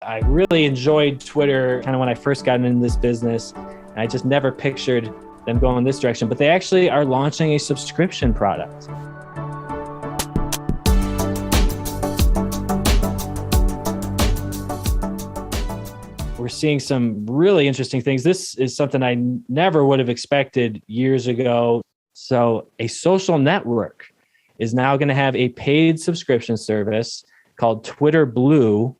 I really enjoyed Twitter kind of when I first got into this business. And I just never pictured them going this direction, but they actually are launching a subscription product. We're seeing some really interesting things. This is something I never would have expected years ago. So a social network is now going to have a paid subscription service called Twitter Blue,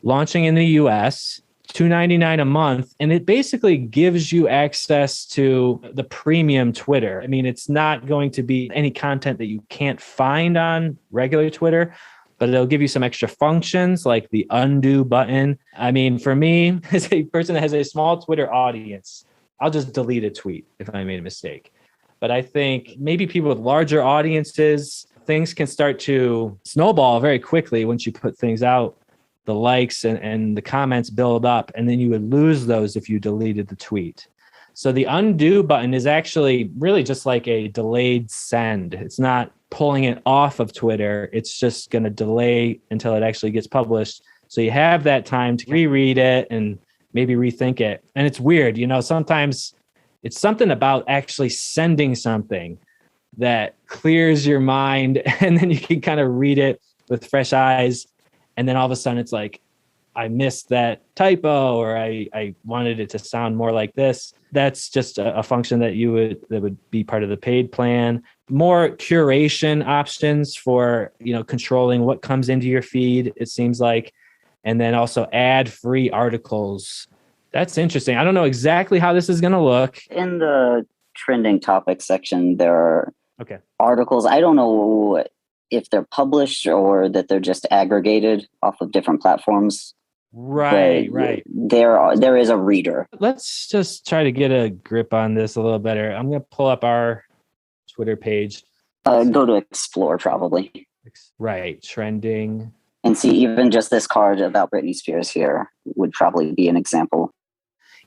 launching in the US, $2.99 a month. And it basically gives you access to the premium Twitter. I mean, it's not going to be any content that you can't find on regular Twitter, but it'll give you some extra functions like the undo button. I mean, for me, as a person that has a small Twitter audience, I'll just delete a tweet if I made a mistake. But I think maybe people with larger audiences, things can start to snowball very quickly once you put things out. The likes and the comments build up, and then you would lose those if you deleted the tweet. So the undo button is actually really just like a delayed send. It's not pulling it off of Twitter. It's just going to delay until it actually gets published. So you have that time to reread it and maybe rethink it. And it's weird, sometimes it's something about actually sending something that clears your mind, and then you can kind of read it with fresh eyes. And then all of a sudden it's like, I missed that typo, or I wanted it to sound more like this. That's just a function that would be part of the paid plan. More curation options for, controlling what comes into your feed, it seems like. And then also ad-free articles. That's interesting. I don't know exactly how this is going to look. In the trending topics section, there are articles. I don't know if they're published or that they're just aggregated off of different platforms. Right. There is a reader. Let's just try to get a grip on this a little better. I'm going to pull up our Twitter page. Go to Explore, probably. Right. Trending. And see, even just this card about Britney Spears here would probably be an example.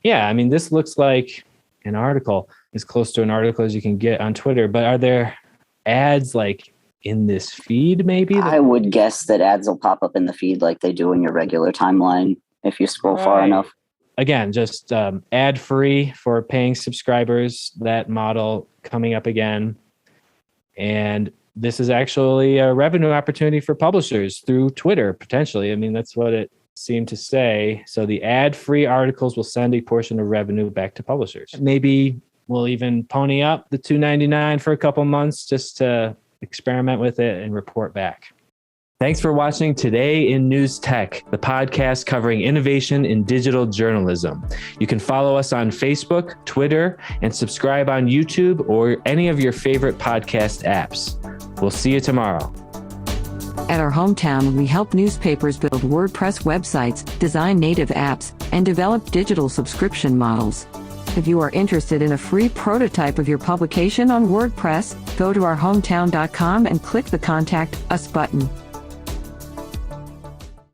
Yeah. I mean, this looks like an article, as close to an article as you can get on Twitter. But are there ads like in this feed, maybe? I would guess that ads will pop up in the feed like they do in your regular timeline if you scroll far enough. Again, just ad-free for paying subscribers, that model coming up again. And this is actually a revenue opportunity for publishers through Twitter, potentially. I mean, that's what it seemed to say. So the ad-free articles will send a portion of revenue back to publishers. Maybe we'll even pony up the $2.99 for a couple months just to experiment with it and report back. Thanks for watching Today in News Tech, the podcast covering innovation in digital journalism. You can follow us on Facebook, Twitter, and subscribe on YouTube or any of your favorite podcast apps. We'll see you tomorrow. At our hometown, we help newspapers build WordPress websites, design native apps, and develop digital subscription models. If you are interested in a free prototype of your publication on WordPress, go to ourhometown.com and click the Contact Us button.